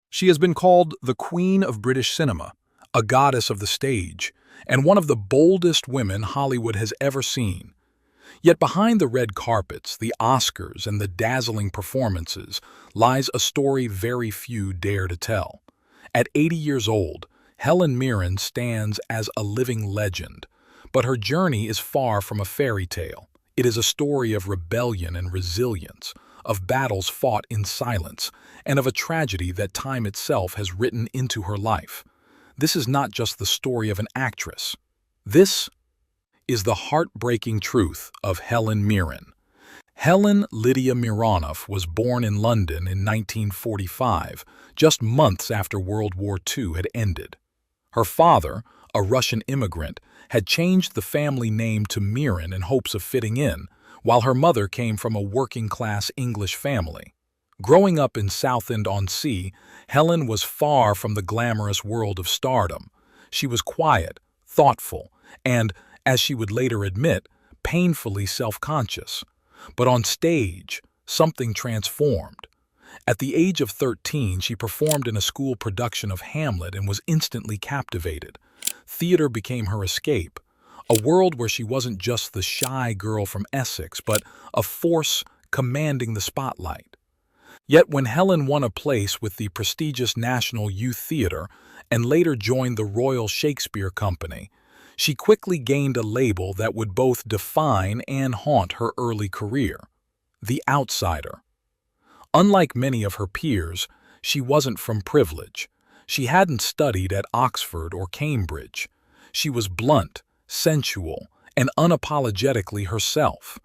She has been called the Queen of British cinema, a goddess of the stage, and one of the boldest women Hollywood has ever seen. Yet behind the red carpets, the Oscars, and the dazzling performances lies a story very few dare to tell. At 80 years old, Helen Mirren stands as a living legend, but her journey is far from a fairy tale. It is a story of rebellion and resilience, of battles fought in silence, and of a tragedy that time itself has written into her life. This is not just the story of an actress. This is the heartbreaking truth of Helen Mirren. Helen Lydia Mironov was born in London in 1945, just months after World War II had ended. Her father, a Russian immigrant, had changed the family name to Mirren in hopes of fitting in, while her mother came from a working-class English family. Growing up in Southend-on-Sea, Helen was far from the glamorous world of stardom. She was quiet, thoughtful, and, as she would later admit, painfully self-conscious. But on stage, something transformed. At the age of 13, she performed in a school production of Hamlet and was instantly captivated. Theater became her escape, a world where she wasn't just the shy girl from Essex, but a force commanding the spotlight. Yet when Helen won a place with the prestigious National Youth Theatre and later joined the Royal Shakespeare Company, she quickly gained a label that would both define and haunt her early career: the outsider. Unlike many of her peers, she wasn't from privilege. She hadn't studied at Oxford or Cambridge. She was blunt, sensual, and unapologetically herself.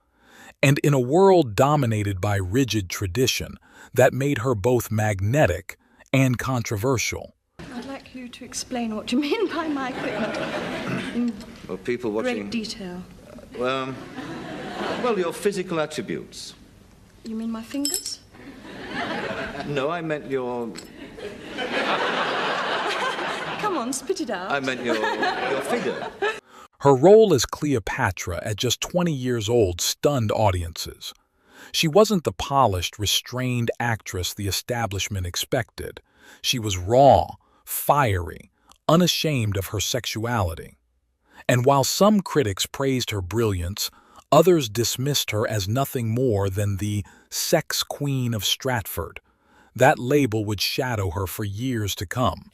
And in a world dominated by rigid tradition, that made her both magnetic and controversial. I'd like you to explain what you mean by my equipment in Well, people watching... great detail. Well, your physical attributes. You mean my fingers? No, I meant your... Come on, spit it out. I meant your figure. Her role as Cleopatra at just 20 years old stunned audiences. She wasn't the polished, restrained actress the establishment expected. She was raw, fiery, unashamed of her sexuality. And while some critics praised her brilliance, others dismissed her as nothing more than the sex queen of Stratford. That label would shadow her for years to come.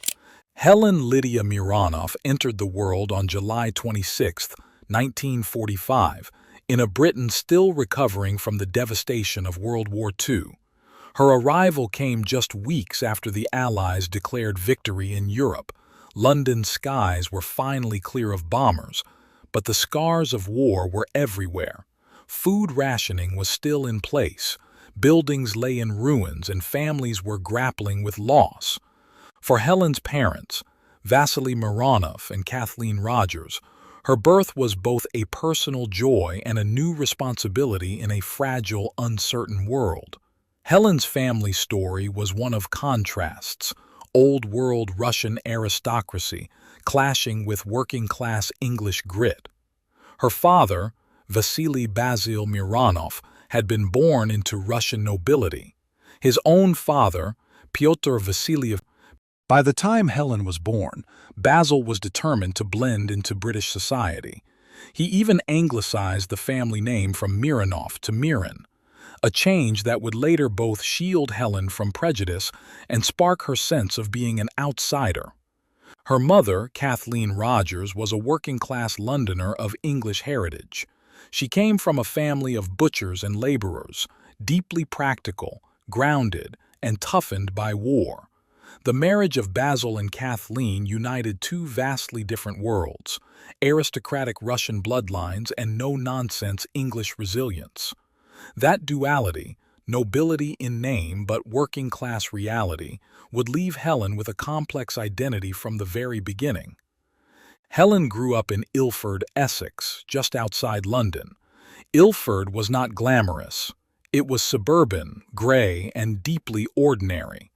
Helen Lydia Mironov entered the world on July 26, 1945, in a Britain still recovering from the devastation of World War II. Her arrival came just weeks after the Allies declared victory in Europe. London's skies were finally clear of bombers, but the scars of war were everywhere. Food rationing was still in place, buildings lay in ruins, and families were grappling with loss. For Helen's parents, Vasily Mironov and Kathleen Rogers, her birth was both a personal joy and a new responsibility in a fragile, uncertain world. Helen's family story was one of contrasts: old-world Russian aristocracy clashing with working-class English grit. Her father, Vasily Basil Mironov, had been born into Russian nobility. His own father, Pyotr Vasilyev. By the time Helen was born, Basil was determined to blend into British society. He even anglicized the family name from Mironov to Mirren, a change that would later both shield Helen from prejudice and spark her sense of being an outsider. Her mother, Kathleen Rogers, was a working-class Londoner of English heritage. She came from a family of butchers and laborers, deeply practical, grounded, and toughened by war. The marriage of Basil and Kathleen united two vastly different worlds: aristocratic Russian bloodlines and no-nonsense English resilience. That duality, nobility in name but working-class reality, would leave Helen with a complex identity from the very beginning. Helen grew up in Ilford, Essex, just outside London. Ilford was not glamorous. It was suburban, grey, and deeply ordinary.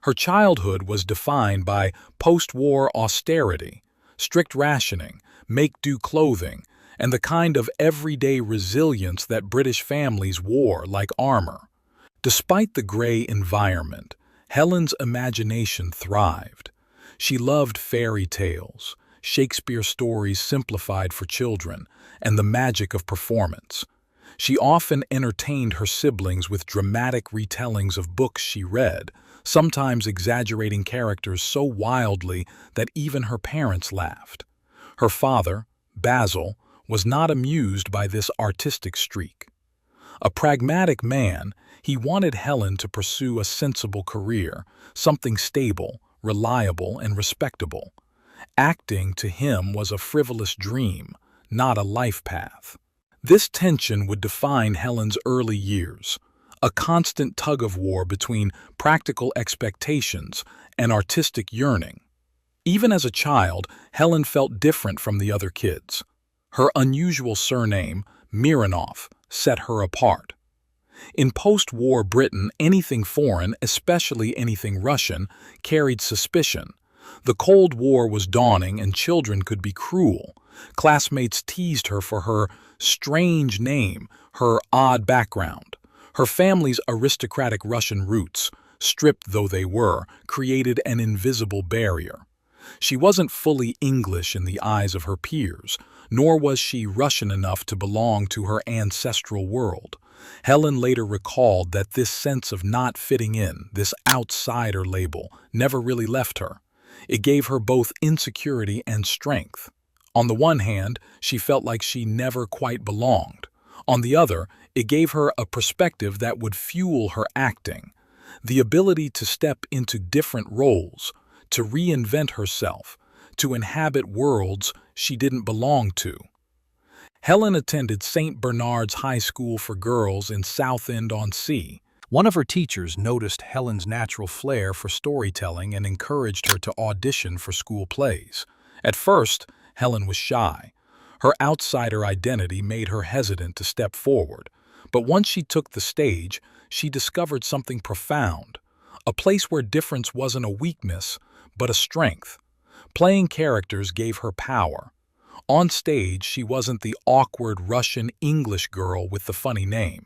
Her childhood was defined by post-war austerity, strict rationing, make-do clothing, and the kind of everyday resilience that British families wore like armor. Despite the grey environment, Helen's imagination thrived. She loved fairy tales, Shakespeare stories simplified for children, and the magic of performance. She often entertained her siblings with dramatic retellings of books she read, sometimes exaggerating characters so wildly that even her parents laughed. Her father, Basil, was not amused by this artistic streak. A pragmatic man, he wanted Helen to pursue a sensible career, something stable, reliable, and respectable. Acting to him was a frivolous dream, not a life path. This tension would define Helen's early years, a constant tug-of-war between practical expectations and artistic yearning. Even as a child, Helen felt different from the other kids. Her unusual surname, Mirrenoff, set her apart. In post-war Britain, anything foreign, especially anything Russian, carried suspicion. The Cold War was dawning and children could be cruel. Classmates teased her for her strange name, her odd background. Her family's aristocratic Russian roots, stripped though they were, created an invisible barrier. She wasn't fully English in the eyes of her peers, nor was she Russian enough to belong to her ancestral world. Helen later recalled that this sense of not fitting in, this outsider label, never really left her. It gave her both insecurity and strength. On the one hand, she felt like she never quite belonged. On the other, it gave her a perspective that would fuel her acting, the ability to step into different roles, to reinvent herself, to inhabit worlds she didn't belong to. Helen attended St. Bernard's High School for Girls in Southend-on-Sea. One of her teachers noticed Helen's natural flair for storytelling and encouraged her to audition for school plays. At first, Helen was shy. Her outsider identity made her hesitant to step forward. But once she took the stage, she discovered something profound, a place where difference wasn't a weakness, but a strength. Playing characters gave her power. On stage, she wasn't the awkward Russian English girl with the funny name.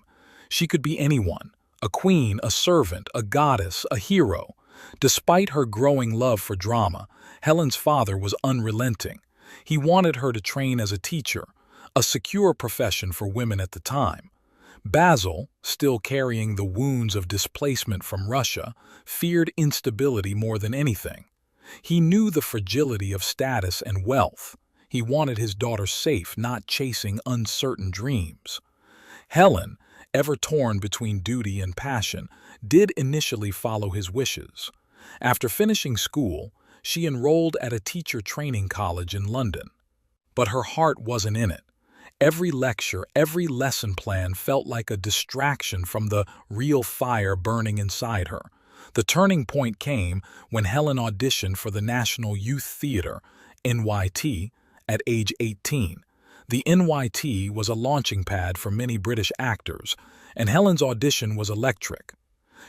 She could be anyone, a queen, a servant, a goddess, a hero. Despite her growing love for drama, Helen's father was unrelenting. He wanted her to train as a teacher, a secure profession for women at the time. Basil, still carrying the wounds of displacement from Russia, feared instability more than anything. He knew the fragility of status and wealth. He wanted his daughter safe, not chasing uncertain dreams. Helen, ever torn between duty and passion, did initially follow his wishes. After finishing school, she enrolled at a teacher training college in London. But her heart wasn't in it. Every lecture, every lesson plan felt like a distraction from the real fire burning inside her. The turning point came when Helen auditioned for the National Youth Theatre, NYT, at age 18. The NYT was a launching pad for many British actors, and Helen's audition was electric.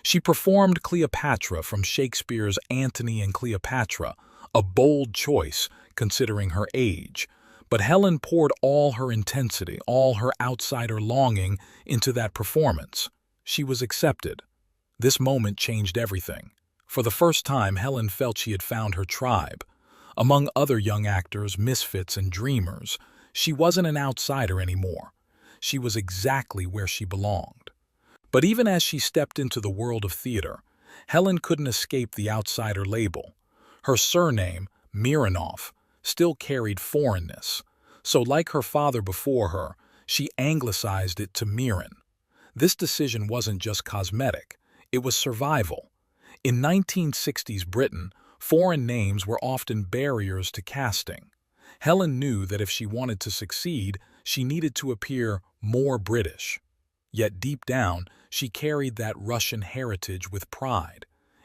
She performed Cleopatra from Shakespeare's Antony and Cleopatra, a bold choice considering her age. But Helen poured all her intensity, all her outsider longing into that performance. She was accepted. This moment changed everything. For the first time, Helen felt she had found her tribe. Among other young actors, misfits, and dreamers, she wasn't an outsider anymore. She was exactly where she belonged. But even as she stepped into the world of theater, Helen couldn't escape the outsider label. Her surname, Mirrenoff, still carried foreignness. So like her father before her, she anglicized it to Mirren. This decision wasn't just cosmetic. It was survival. In 1960s Britain, foreign names were often barriers to casting. Helen knew that if she wanted to succeed, she needed to appear more British. Yet deep down, she carried that Russian heritage with pride.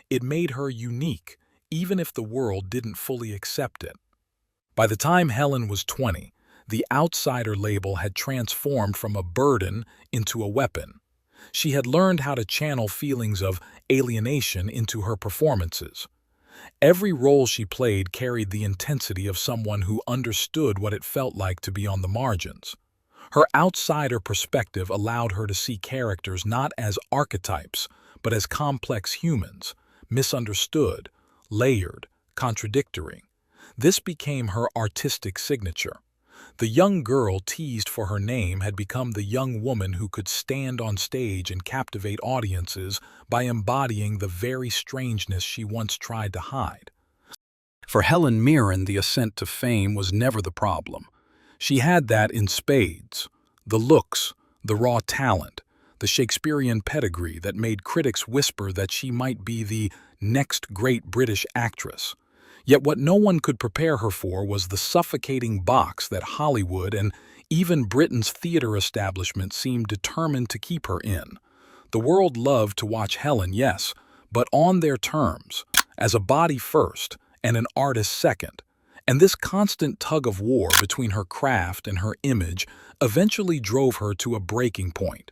It made her unique, even if the world didn't fully accept it. By the time Helen was 20, the outsider label had transformed from a burden into a weapon. She had learned how to channel feelings of alienation into her performances. Every role she played carried the intensity of someone who understood what it felt like to be on the margins. Her outsider perspective allowed her to see characters not as archetypes, but as complex humans, misunderstood, layered, contradictory. This became her artistic signature. The young girl teased for her name had become the young woman who could stand on stage and captivate audiences by embodying the very strangeness she once tried to hide. For Helen Mirren, the ascent to fame was never the problem. She had that in spades. The looks, the raw talent, the Shakespearean pedigree that made critics whisper that she might be the next great British actress. Yet what no one could prepare her for was the suffocating box that Hollywood and even Britain's theater establishment seemed determined to keep her in. The world loved to watch Helen, yes, but on their terms, as a body first and an artist second. And this constant tug-of-war between her craft and her image eventually drove her to a breaking point.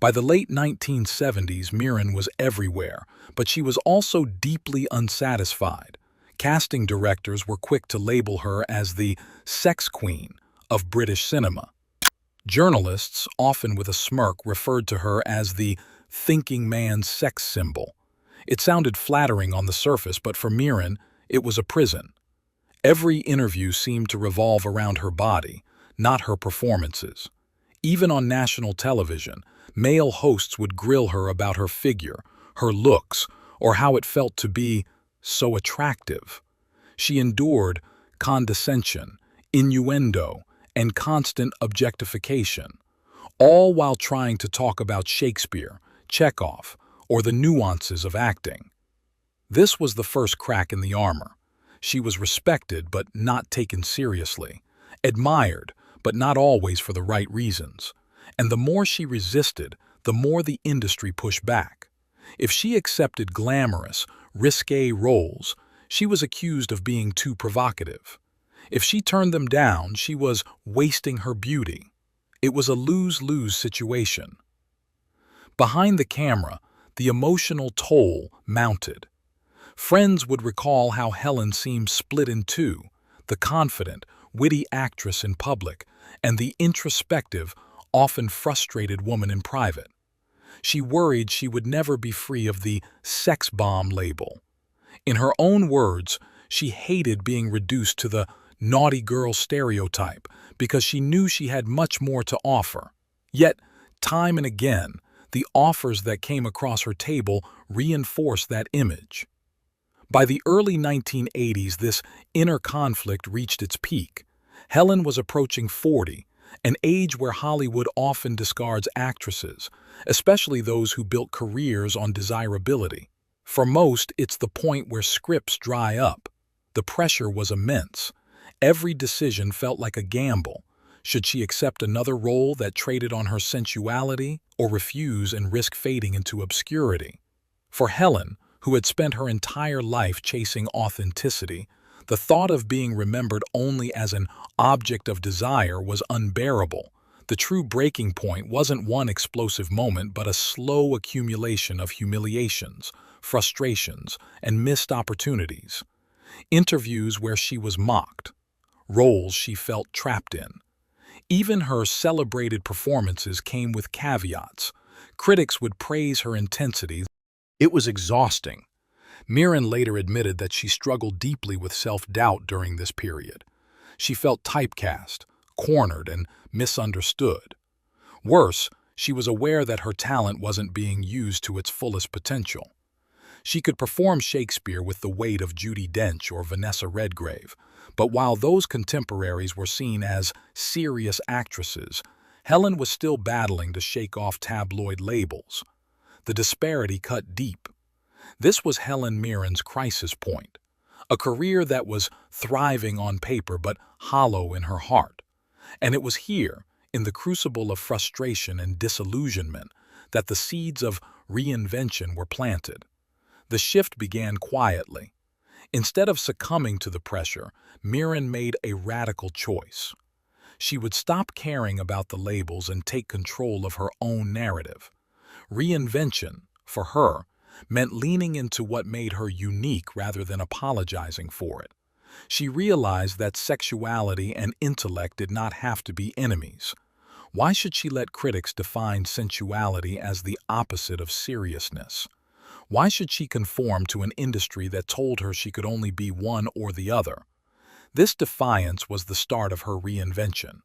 By the late 1970s, Mirren was everywhere, but she was also deeply unsatisfied. Casting directors were quick to label her as the sex queen of British cinema. Journalists, often with a smirk, referred to her as the thinking man's sex symbol. It sounded flattering on the surface, but for Mirren, it was a prison. Every interview seemed to revolve around her body, not her performances. Even on national television, male hosts would grill her about her figure, her looks, or how it felt to be so attractive. She endured condescension, innuendo, and constant objectification, all while trying to talk about Shakespeare, Chekhov, or the nuances of acting. This was the first crack in the armor. She was respected but not taken seriously, admired but not always for the right reasons. And the more she resisted, the more the industry pushed back. If she accepted glamorous, risque roles, she was accused of being too provocative. If she turned them down, she was wasting her beauty. It was a lose-lose situation. Behind the camera, the emotional toll mounted. Friends would recall how Helen seemed split in two, the confident, witty actress in public, and the introspective, often frustrated woman in private. She worried she would never be free of the sex bomb label. In her own words, she hated being reduced to the naughty girl stereotype because she knew she had much more to offer. Yet, time and again, the offers that came across her table reinforced that image. By the early 1980s, this inner conflict reached its peak. Helen was approaching 40, an age where Hollywood often discards actresses, especially those who built careers on desirability. For most, it's the point where scripts dry up. The pressure was immense. Every decision felt like a gamble. Should she accept another role that traded on her sensuality, or refuse and risk fading into obscurity? For Helen, who had spent her entire life chasing authenticity, the thought of being remembered only as an object of desire was unbearable. The true breaking point wasn't one explosive moment, but a slow accumulation of humiliations, frustrations, and missed opportunities. Interviews where she was mocked, roles she felt trapped in. Even her celebrated performances came with caveats. Critics would praise her intensity. It was exhausting. Mirren later admitted that she struggled deeply with self-doubt during this period. She felt typecast, cornered, and misunderstood. Worse, she was aware that her talent wasn't being used to its fullest potential. She could perform Shakespeare with the weight of Judi Dench or Vanessa Redgrave, but while those contemporaries were seen as serious actresses, Helen was still battling to shake off tabloid labels. The disparity cut deep. This was Helen Mirren's crisis point, a career that was thriving on paper but hollow in her heart. And it was here, in the crucible of frustration and disillusionment, that the seeds of reinvention were planted. The shift began quietly. Instead of succumbing to the pressure, Mirren made a radical choice. She would stop caring about the labels and take control of her own narrative. Reinvention, for her, meant leaning into what made her unique rather than apologizing for it. She realized that sexuality and intellect did not have to be enemies. Why should she let critics define sensuality as the opposite of seriousness? Why should she conform to an industry that told her she could only be one or the other? This defiance was the start of her reinvention.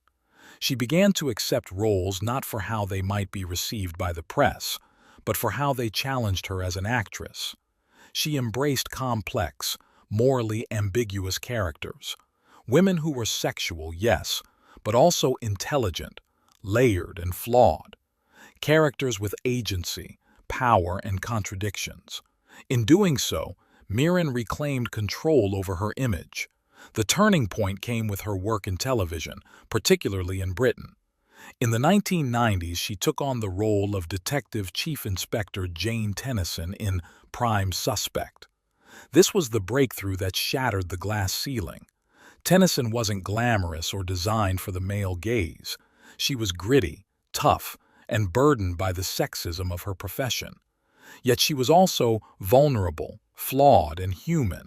She began to accept roles not for how they might be received by the press, but for how they challenged her as an actress. She embraced complex, morally ambiguous characters. Women who were sexual, yes, but also intelligent, layered, and flawed. Characters with agency, power, and contradictions. In doing so, Mirren reclaimed control over her image. The turning point came with her work in television, particularly in Britain. In the 1990s, she took on the role of Detective Chief Inspector Jane Tennyson in Prime Suspect. This was the breakthrough that shattered the glass ceiling. Tennyson wasn't glamorous or designed for the male gaze. She was gritty, tough, and burdened by the sexism of her profession. Yet she was also vulnerable, flawed, and human.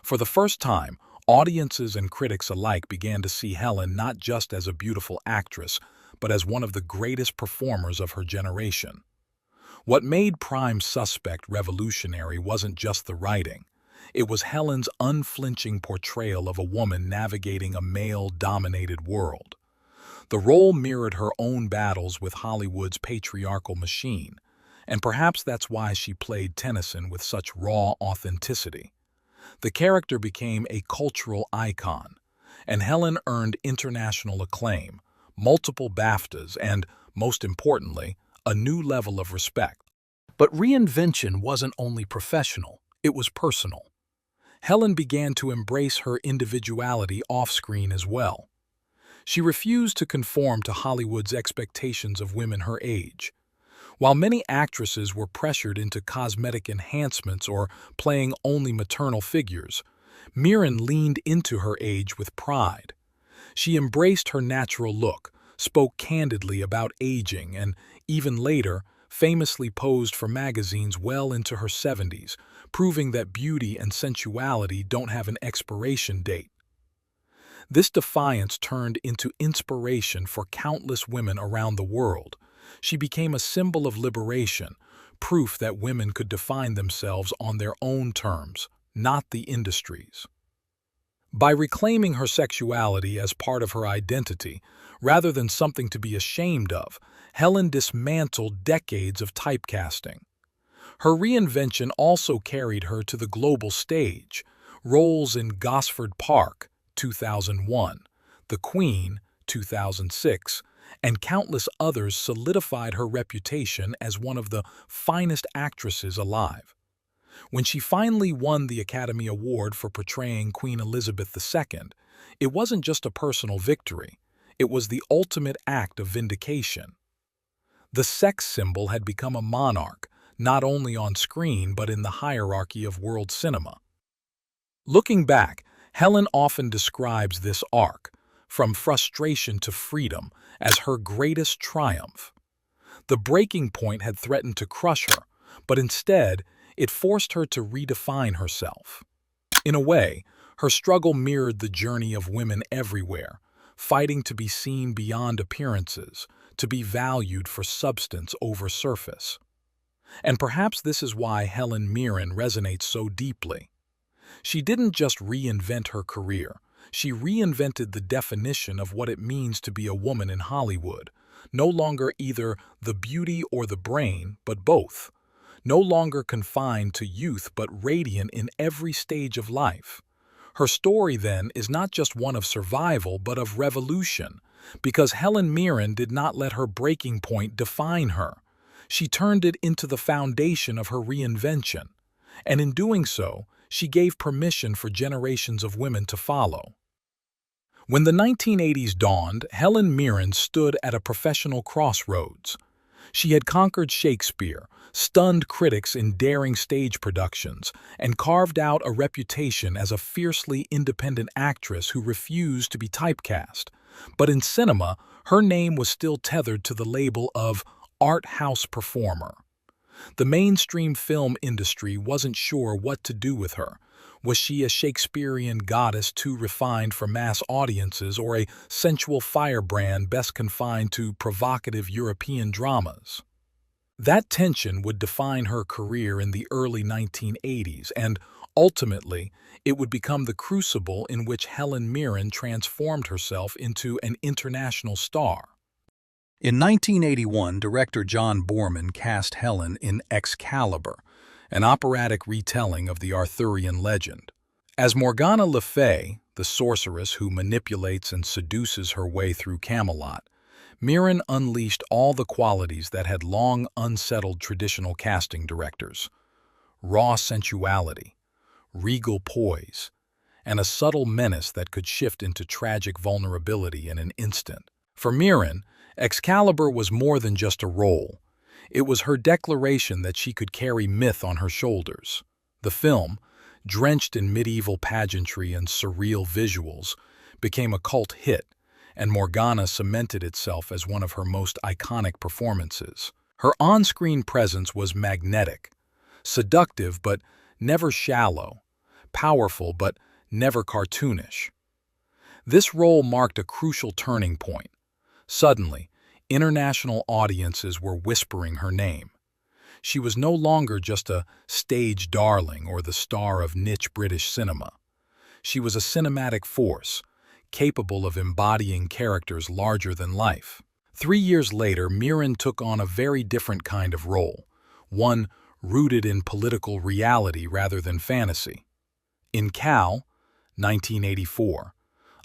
For the first time, audiences and critics alike began to see Helen not just as a beautiful actress, but as one of the greatest performers of her generation. What made Prime Suspect revolutionary wasn't just the writing. It was Helen's unflinching portrayal of a woman navigating a male-dominated world. The role mirrored her own battles with Hollywood's patriarchal machine, and perhaps that's why she played Tennyson with such raw authenticity. The character became a cultural icon, and Helen earned international acclaim, multiple BAFTAs, and, most importantly, a new level of respect. But reinvention wasn't only professional, it was personal. Helen began to embrace her individuality off-screen as well. She refused to conform to Hollywood's expectations of women her age. While many actresses were pressured into cosmetic enhancements or playing only maternal figures, Mirren leaned into her age with pride. She embraced her natural look, spoke candidly about aging, and, even later, famously posed for magazines well into her 70s, proving that beauty and sensuality don't have an expiration date. This defiance turned into inspiration for countless women around the world. She became a symbol of liberation, proof that women could define themselves on their own terms, not the industry's. By reclaiming her sexuality as part of her identity, rather than something to be ashamed of, Helen dismantled decades of typecasting. Her reinvention also carried her to the global stage. Roles in Gosford Park, 2001, The Queen, 2006, and countless others solidified her reputation as one of the finest actresses alive. When she finally won the Academy Award for portraying Queen Elizabeth II, it wasn't just a personal victory, it was the ultimate act of vindication. The sex symbol had become a monarch, not only on screen but in the hierarchy of world cinema. Looking back, Helen often describes this arc, from frustration to freedom, as her greatest triumph. The breaking point had threatened to crush her, but instead, it forced her to redefine herself. In a way, her struggle mirrored the journey of women everywhere, fighting to be seen beyond appearances, to be valued for substance over surface. And perhaps this is why Helen Mirren resonates so deeply. She didn't just reinvent her career, she reinvented the definition of what it means to be a woman in Hollywood, no longer either the beauty or the brain, but both. No longer confined to youth but radiant in every stage of life. Her story, then, is not just one of survival but of revolution, because Helen Mirren did not let her breaking point define her. She turned it into the foundation of her reinvention, and in doing so, she gave permission for generations of women to follow. When the 1980s dawned, Helen Mirren stood at a professional crossroads. She had conquered Shakespeare, stunned critics in daring stage productions, and carved out a reputation as a fiercely independent actress who refused to be typecast. But in cinema, her name was still tethered to the label of art house performer. The mainstream film industry wasn't sure what to do with her. Was she a Shakespearean goddess too refined for mass audiences, or a sensual firebrand best confined to provocative European dramas? That tension would define her career in the early 1980s, and ultimately, it would become the crucible in which Helen Mirren transformed herself into an international star. In 1981, director John Boorman cast Helen in Excalibur, an operatic retelling of the Arthurian legend. As Morgana Le Fay, the sorceress who manipulates and seduces her way through Camelot, Mirren unleashed all the qualities that had long unsettled traditional casting directors: raw sensuality, regal poise, and a subtle menace that could shift into tragic vulnerability in an instant. For Mirren, Excalibur was more than just a role. It was her declaration that she could carry myth on her shoulders. The film, drenched in medieval pageantry and surreal visuals, became a cult hit, and Morgana cemented itself as one of her most iconic performances. Her on-screen presence was magnetic, seductive but never shallow, powerful but never cartoonish. This role marked a crucial turning point. Suddenly, international audiences were whispering her name. She was no longer just a stage darling or the star of niche British cinema. She was a cinematic force, capable of embodying characters larger than life. 3 years later, Mirren took on a very different kind of role, one rooted in political reality rather than fantasy. In Cal, 1984,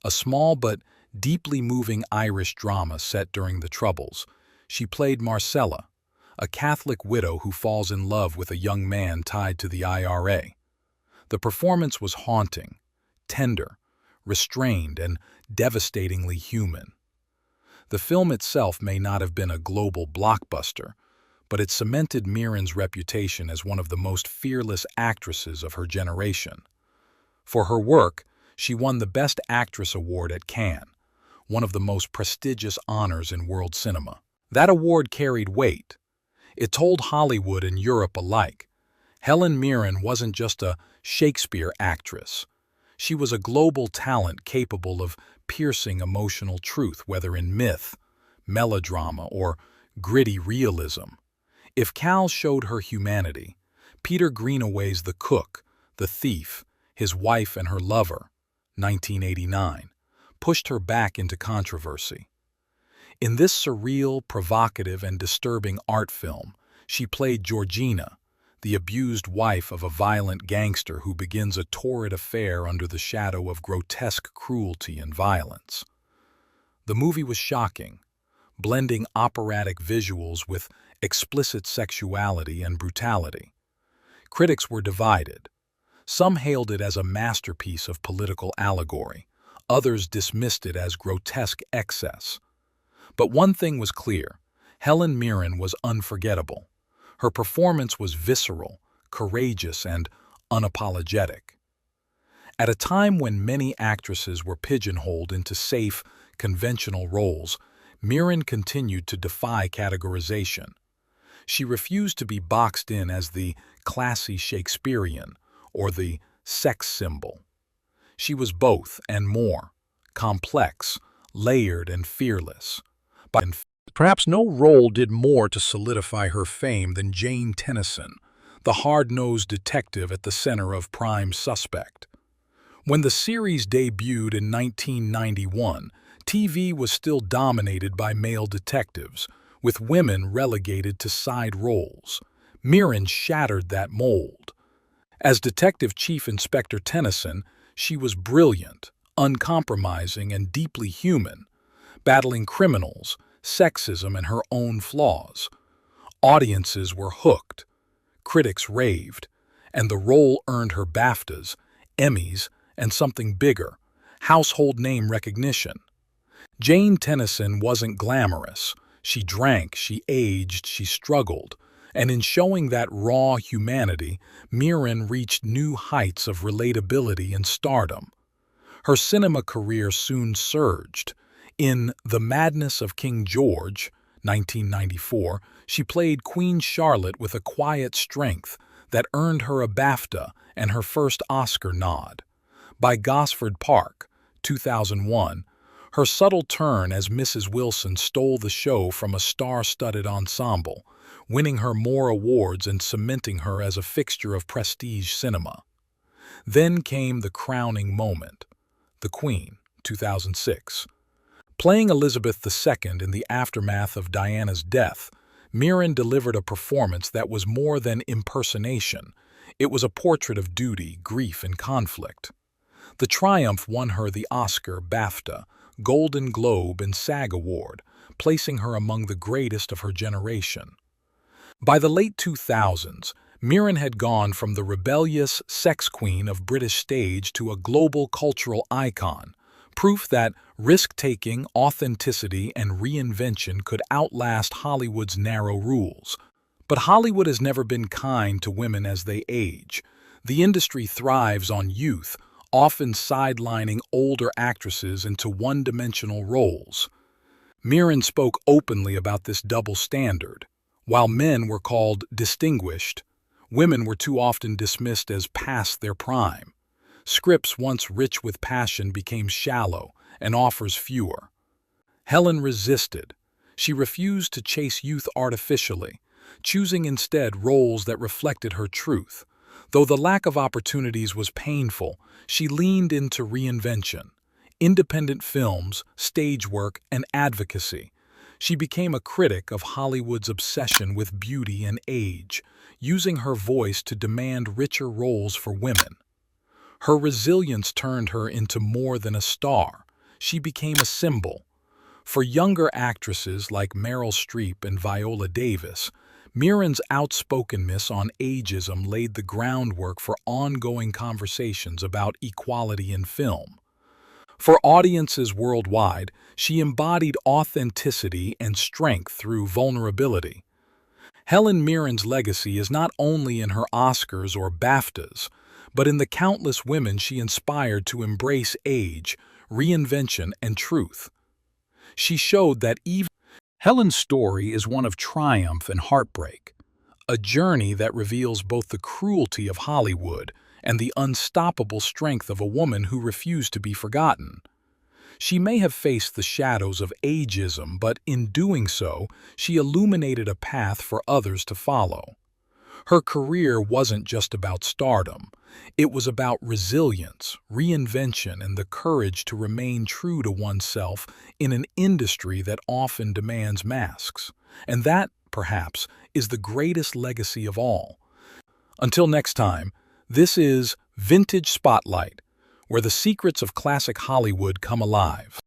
a small but deeply moving Irish drama set during the Troubles, she played Marcella, a Catholic widow who falls in love with a young man tied to the IRA. The performance was haunting, tender, restrained, and devastatingly human. The film itself may not have been a global blockbuster, but it cemented Mirren's reputation as one of the most fearless actresses of her generation. For her work, she won the Best Actress award at Cannes, one of the most prestigious honors in world cinema. That award carried weight. It told Hollywood and Europe alike. Helen Mirren wasn't just a Shakespeare actress. She was a global talent capable of piercing emotional truth, whether in myth, melodrama, or gritty realism. If Cal showed her humanity, Peter Greenaway's The Cook, The Thief, His Wife and Her Lover, 1989, pushed her back into controversy. In this surreal, provocative, and disturbing art film, she played Georgina, the abused wife of a violent gangster who begins a torrid affair under the shadow of grotesque cruelty and violence. The movie was shocking, blending operatic visuals with explicit sexuality and brutality. Critics were divided. Some hailed it as a masterpiece of political allegory. Others dismissed it as grotesque excess. But one thing was clear: Helen Mirren was unforgettable. Her performance was visceral, courageous, and unapologetic. At a time when many actresses were pigeonholed into safe, conventional roles, Mirren continued to defy categorization. She refused to be boxed in as the classy Shakespearean or the sex symbol. She was both and more, complex, layered, and fearless. Perhaps no role did more to solidify her fame than Jane Tennyson, the hard-nosed detective at the center of Prime Suspect. When the series debuted in 1991, TV was still dominated by male detectives, with women relegated to side roles. Mirren shattered that mold. As Detective Chief Inspector Tennyson, she was brilliant, uncompromising, and deeply human, battling criminals, sexism, and her own flaws. Audiences were hooked, critics raved, and the role earned her BAFTAs, Emmys, and something bigger: household name recognition. Jane Tennyson wasn't glamorous. She drank, she aged, she struggled, and in showing that raw humanity, Mirren reached new heights of relatability and stardom. Her cinema career soon surged. In The Madness of King George, 1994, she played Queen Charlotte with a quiet strength that earned her a BAFTA and her first Oscar nod. By Gosford Park, 2001, her subtle turn as Mrs. Wilson stole the show from a star-studded ensemble, winning her more awards and cementing her as a fixture of prestige cinema. Then came the crowning moment, The Queen, 2006. Playing Elizabeth II in the aftermath of Diana's death, Mirren delivered a performance that was more than impersonation. It was a portrait of duty, grief, and conflict. The triumph won her the Oscar, BAFTA, Golden Globe, and SAG Award, placing her among the greatest of her generation. By the late 2000s, Mirren had gone from the rebellious Se.x Queen of British stage to a global cultural icon, proof that risk-taking, authenticity, and reinvention could outlast Hollywood's narrow rules. But Hollywood has never been kind to women as they age. The industry thrives on youth, often sidelining older actresses into one-dimensional roles. Mirren spoke openly about this double standard. While men were called distinguished, women were too often dismissed as past their prime. Scripts once rich with passion became shallow and offers fewer. Helen resisted. She refused to chase youth artificially, choosing instead roles that reflected her truth. Though the lack of opportunities was painful, she leaned into reinvention, independent films, stage work, and advocacy. She became a critic of Hollywood's obsession with beauty and age, using her voice to demand richer roles for women. Her resilience turned her into more than a star. She became a symbol. For younger actresses like Meryl Streep and Viola Davis, Mirren's outspokenness on ageism laid the groundwork for ongoing conversations about equality in film. For audiences worldwide, she embodied authenticity and strength through vulnerability. Helen Mirren's legacy is not only in her Oscars or BAFTAs, but in the countless women she inspired to embrace age, reinvention, and truth. She showed that even Helen's story is one of triumph and heartbreak, a journey that reveals both the cruelty of Hollywood and the unstoppable strength of a woman who refused to be forgotten. She may have faced the shadows of ageism, but in doing so, she illuminated a path for others to follow. Her career wasn't just about stardom. It was about resilience, reinvention, and the courage to remain true to oneself in an industry that often demands masks. And that, perhaps, is the greatest legacy of all. Until next time, this is Vintage Spotlight, where the secrets of classic Hollywood come alive.